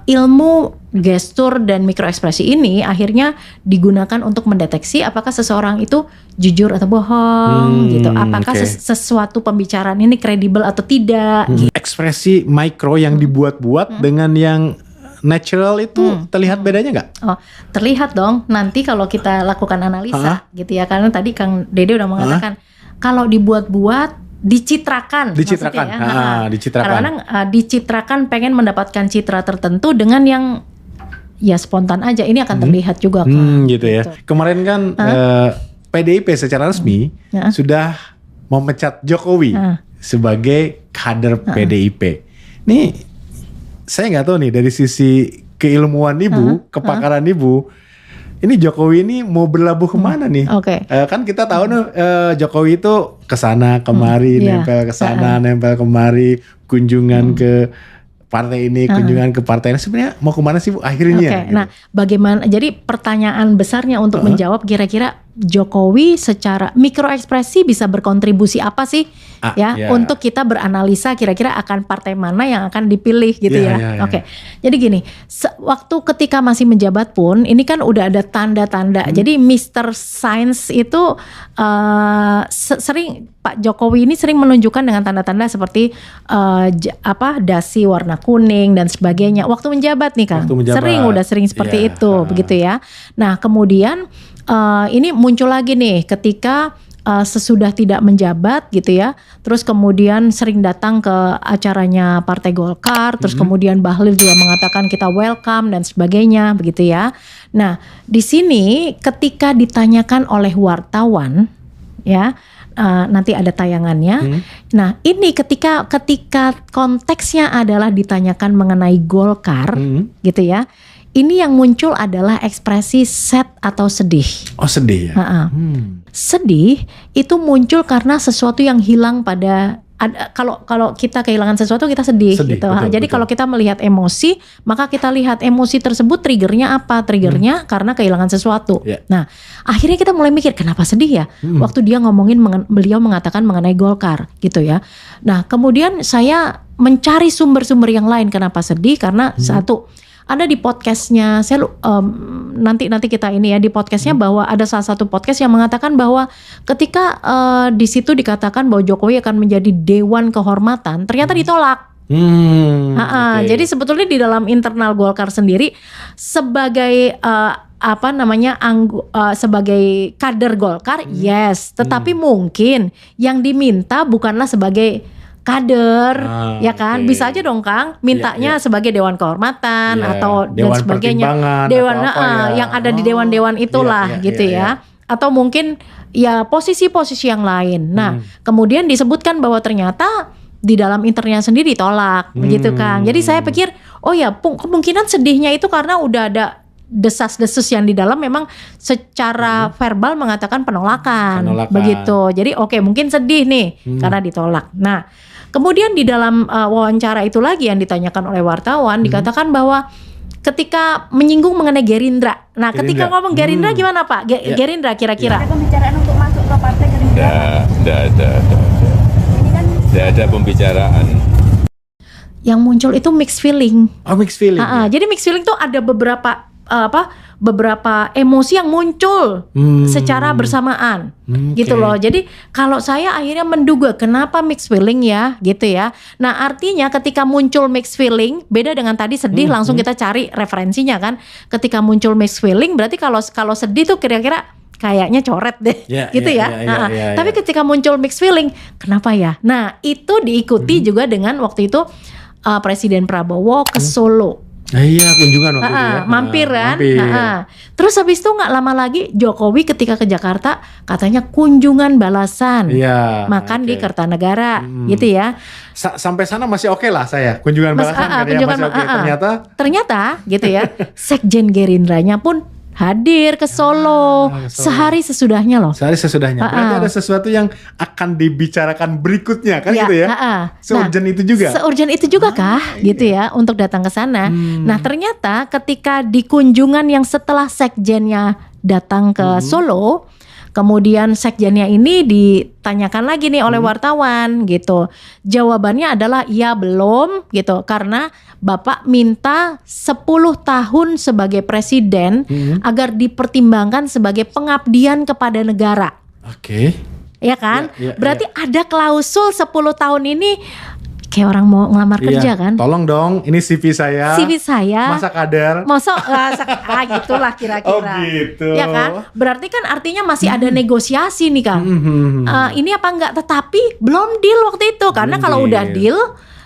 ilmu gestur dan mikroekspresi ini akhirnya digunakan untuk mendeteksi apakah seseorang itu jujur atau bohong gitu. Apakah sesuatu pembicaraan ini kredibel atau tidak. Gitu. Ekspresi mikro yang dibuat-buat dengan yang natural itu terlihat bedanya nggak? Oh, terlihat dong. Nanti kalau kita lakukan analisa gitu ya. Karena tadi Kang Dede udah mengatakan kalau dibuat-buat dicitrakan. Dicitrakan. Ya. Dicitrakan. Kadang-kadang dicitrakan pengen mendapatkan citra tertentu dengan yang ya spontan aja. Ini akan terlihat juga kan. Gitu ya. Kemarin kan PDIP secara resmi sudah memecat Jokowi sebagai kader PDIP. Nih saya nggak tahu nih dari sisi keilmuan ibu, kepakaran ibu, ini Jokowi ini mau berlabuh kemana nih? Kan kita tahu Jokowi itu kesana kemari, nempel kesana, nempel kemari, kunjungan ke partai ini, kunjungan ke partai ini. Sebenarnya mau kemana sih Bu akhirnya? Gitu. Nah, bagaimana? Jadi pertanyaan besarnya untuk menjawab kira-kira Jokowi secara mikroekspresi bisa berkontribusi apa sih untuk kita beranalisa kira-kira akan partai mana yang akan dipilih gitu ya. Jadi gini, waktu ketika masih menjabat pun ini kan udah ada tanda-tanda. Jadi Mr. Science itu sering Pak Jokowi ini sering menunjukkan dengan tanda-tanda seperti dasi warna kuning dan sebagainya. Waktu menjabat nih Kang, sering seperti itu begitu ya. Nah kemudian ini muncul lagi nih ketika sesudah tidak menjabat gitu ya, terus kemudian sering datang ke acaranya Partai Golkar, terus kemudian Bahlil juga mengatakan kita welcome dan sebagainya begitu ya. Nah di sini ketika ditanyakan oleh wartawan ya, nanti ada tayangannya. Nah ini ketika konteksnya adalah ditanyakan mengenai Golkar gitu ya. Ini yang muncul adalah ekspresi sad atau sedih. Oh sedih ya. Sedih itu muncul karena sesuatu yang hilang pada kalau kita kehilangan sesuatu kita sedih gitu. Jadi kalau kita melihat emosi, maka kita lihat emosi tersebut triggernya apa? Triggernya karena kehilangan sesuatu. Nah, akhirnya kita mulai mikir kenapa sedih ya? Waktu dia beliau mengatakan mengenai Golkar gitu ya. Nah, kemudian saya mencari sumber-sumber yang lain kenapa sedih karena satu, ada di podcastnya, saya nanti kita ini ya di podcastnya bahwa ada salah satu podcast yang mengatakan bahwa ketika di situ dikatakan bahwa Jokowi akan menjadi Dewan Kehormatan, ternyata ditolak. Jadi sebetulnya di dalam internal Golkar sendiri sebagai sebagai kader Golkar, yes, tetapi mungkin yang diminta bukanlah sebagai kader, ya kan? Bisa aja dong Kang, mintanya sebagai Dewan Kehormatan atau Dewan dan sebagainya, Dewan yang ada di dewan-dewan itulah gitu ya. Atau mungkin ya posisi-posisi yang lain. Nah, kemudian disebutkan bahwa ternyata di dalam internalnya sendiri ditolak, begitu Kang. Jadi saya pikir, oh ya kemungkinan sedihnya itu karena udah ada desas-desus yang di dalam memang secara verbal mengatakan penolakan. Begitu. Jadi mungkin sedih nih karena ditolak. Nah, kemudian di dalam wawancara itu lagi yang ditanyakan oleh wartawan dikatakan bahwa ketika menyinggung mengenai Gerindra. Nah, ketika ngomong Gerindra gimana Pak? Gerindra kira-kira? Ada pembicaraan untuk masuk ke partai Gerindra? Tidak ada pembicaraan. Yang muncul itu mixed feeling. Oh, mixed feeling. Jadi mixed feeling tuh ada beberapa emosi yang muncul secara bersamaan gitu loh. Jadi kalau saya akhirnya menduga kenapa mixed feeling ya gitu ya. Nah artinya ketika muncul mixed feeling beda dengan tadi sedih langsung kita cari referensinya kan. Ketika muncul mixed feeling berarti kalau sedih tuh kira-kira kayaknya coret deh gitu ya. Tapi ketika muncul mixed feeling kenapa ya? Nah itu diikuti juga dengan waktu itu Presiden Prabowo ke Solo. Iya kunjungan waktu itu ya. Mampir kan. Terus habis itu gak lama lagi Jokowi ketika ke Jakarta katanya kunjungan balasan makan di Kertanegara gitu ya. Sampai sana masih oke lah saya kunjungan balasan ternyata gitu ya. Sekjen Gerindranya pun hadir ke Solo sehari sesudahnya loh. Sehari sesudahnya. Berarti ada sesuatu yang akan dibicarakan berikutnya kan gitu ya. Seurgent itu juga. Seurgent itu juga kah gitu ya untuk datang ke sana. Nah, ternyata ketika di kunjungan yang setelah sekjennya datang ke Solo, Kemudian sekjennya ini ditanyakan lagi nih oleh wartawan gitu. Jawabannya adalah ya belum gitu, karena Bapak minta 10 tahun sebagai presiden agar dipertimbangkan sebagai pengabdian kepada negara. Oke. Ya kan? Berarti ada klausul 10 tahun ini kayak orang mau ngelamar kerja kan? Tolong dong, ini CV saya. CV saya. Masa kader. Gitulah kira-kira. Oh gitu. Ya kan? Berarti kan artinya masih ada negosiasi nih Kang. Ini apa enggak? Tetapi belum deal waktu itu. Karena kalau udah deal,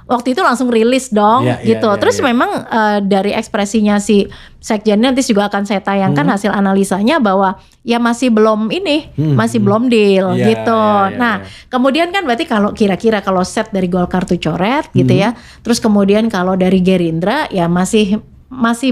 waktu itu langsung rilis dong gitu. Terus memang dari ekspresinya si sekjennya nanti juga akan saya tayangkan hasil analisanya bahwa ya masih belum masih belum deal gitu. Nah, kemudian kan berarti kalau kira-kira kalau set dari Golkar tuh coret gitu ya. Terus kemudian kalau dari Gerindra ya masih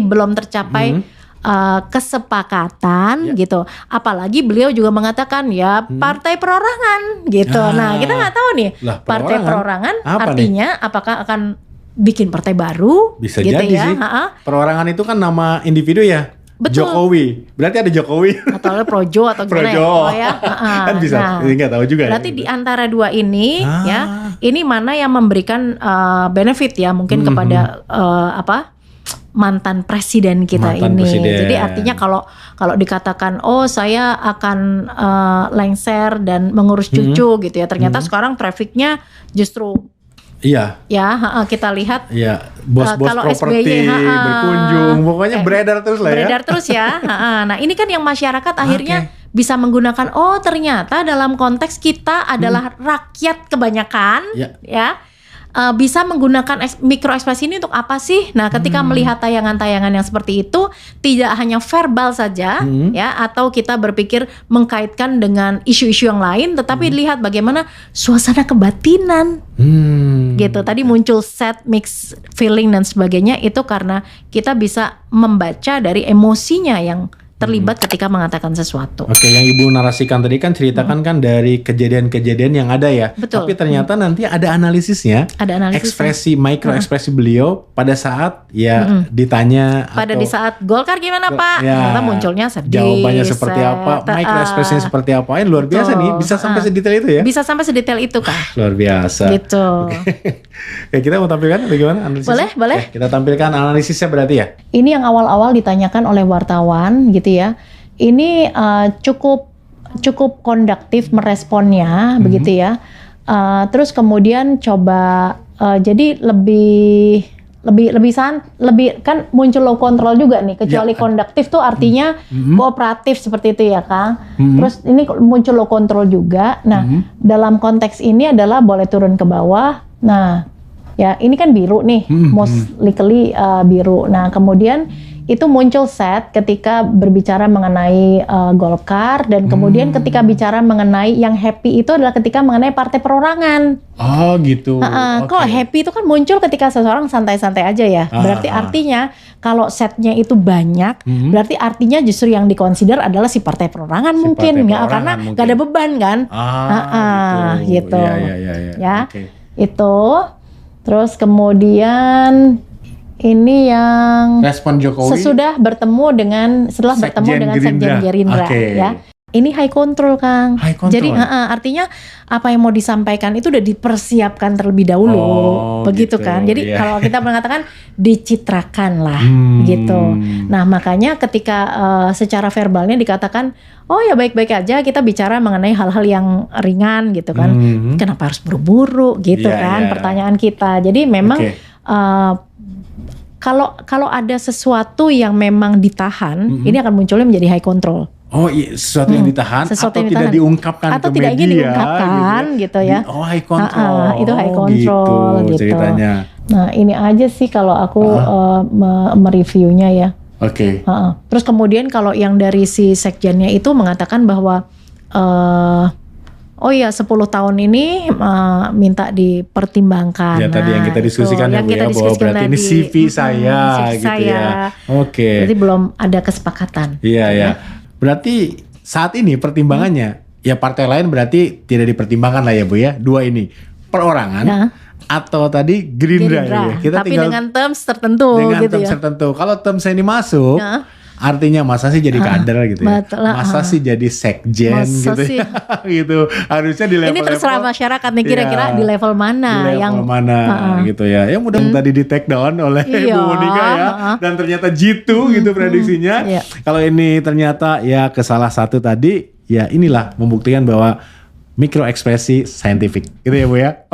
belum tercapai kesepakatan gitu. Apalagi beliau juga mengatakan ya partai perorangan gitu. Nah, kita nggak tahu nih partai perorangan artinya apakah akan bikin partai baru? Bisa gitu jadi ya. sih. Perorangan itu kan nama individu ya. Betul. Jokowi. Berarti ada Jokowi. Atau Projo atau gimana Projo. ya? Kan bisa. Ini nggak tahu juga. Berarti di antara dua ini ya, ini mana yang memberikan benefit ya mungkin kepada mantan presiden kita ini. Jadi artinya kalau dikatakan saya akan lengser dan mengurus cucu gitu ya. Ternyata sekarang trafficnya justru ya kita lihat bos-bos properti berkunjung, pokoknya beredar terus lah ya. Beredar terus ya. Nah ini kan yang masyarakat akhirnya bisa menggunakan ternyata dalam konteks kita adalah rakyat kebanyakan ya. Bisa menggunakan mikro ekspresi ini untuk apa sih? Nah, ketika melihat tayangan-tayangan yang seperti itu, tidak hanya verbal saja, ya, atau kita berpikir mengkaitkan dengan isu-isu yang lain, tetapi lihat bagaimana suasana kebatinan, gitu. Tadi muncul set, mix, feeling dan sebagainya itu karena kita bisa membaca dari emosinya yang terlibat ketika mengatakan sesuatu. Oke, yang Ibu narasikan tadi kan ceritakan kan dari kejadian-kejadian yang ada ya. Betul. Tapi ternyata nanti ada analisisnya. Ada analisisnya. Ekspresi, mikro ekspresi beliau pada saat ditanya. Di saat Golkar gimana Pak? Ternyata munculnya sedih. Jawabannya seperti apa? Mikro ekspresinya seperti apa? Ini luar biasa nih. Bisa sampai sedetail itu ya? Bisa sampai sedetail itu Kak. Luar biasa. Gitu. Kita mau tampilkan bagaimana analisisnya? Boleh. Kita tampilkan analisisnya berarti ya. Ini yang awal-awal ditanyakan oleh wartawan gitu ya. Ini cukup konduktif meresponnya begitu ya. Terus kemudian coba jadi lebih kan muncul low control juga nih, kecuali konduktif tuh artinya kooperatif seperti itu ya Kang. Terus ini muncul low control juga. Nah, dalam konteks ini adalah boleh turun ke bawah. Nah, ya ini kan biru nih, most likely biru. Nah, kemudian itu muncul set ketika berbicara mengenai Golkar dan kemudian ketika bicara mengenai yang happy itu adalah ketika mengenai partai perorangan. Oh gitu. Kalau happy itu kan muncul ketika seseorang santai-santai aja ya. Berarti artinya kalau setnya itu banyak, berarti artinya justru yang dikonsider adalah si partai perorangan mungkin ya, karena gak ada beban kan. Gitu. Ya. Okay. Itu. Terus kemudian ini yang respon Jokowi setelah bertemu dengan Sekjen Gerindra ya. Ini high control Kang. Jadi artinya apa yang mau disampaikan itu udah dipersiapkan terlebih dahulu, begitu gitu, kan. Jadi kalau kita mengatakan dicitrakan lah gitu. Nah makanya ketika secara verbalnya dikatakan ya baik-baik aja kita bicara mengenai hal-hal yang ringan gitu kan. Kenapa harus buru-buru gitu kan pertanyaan kita. Jadi memang kalau ada sesuatu yang memang ditahan, ini akan munculnya menjadi high control. Oh iya, sesuatu yang ditahan atau tidak diungkapkan atau ke tidak media, ingin diungkapkan gitu ya. High control. Itu high control gitu. Ceritanya. Nah ini aja sih kalau aku mereviewnya ya. Oke. Terus kemudian kalau yang dari si sekjennya itu mengatakan bahwa 10 tahun ini minta dipertimbangkan. Ya tadi yang kita diskusikan bahwa berarti ini CV saya gitu ya. Oke. Berarti belum ada kesepakatan. Iya. Berarti saat ini pertimbangannya ya partai lain berarti tidak dipertimbangkan lah ya Bu ya. Dua ini perorangan atau tadi Gerindra. Ya. Kita tapi dengan terms tertentu dengan gitu terms tertentu. Kalau terms ini masuk Artinya masa sih jadi kader gitu ya? Betul, Masa sih jadi sekjen Masa gitu sih? ya? Gitu. Harusnya di level Ini terserah masyarakat nih kira-kira Iya, di level mana di level yang mana gitu ya. Ya mudah tadi di take down oleh Iya, Bu Monika ya. Dan ternyata jitu gitu prediksinya. Iya. Kalau ini ternyata ya ke salah satu tadi, ya inilah membuktikan bahwa mikro ekspresi saintifik gitu ya Bu ya.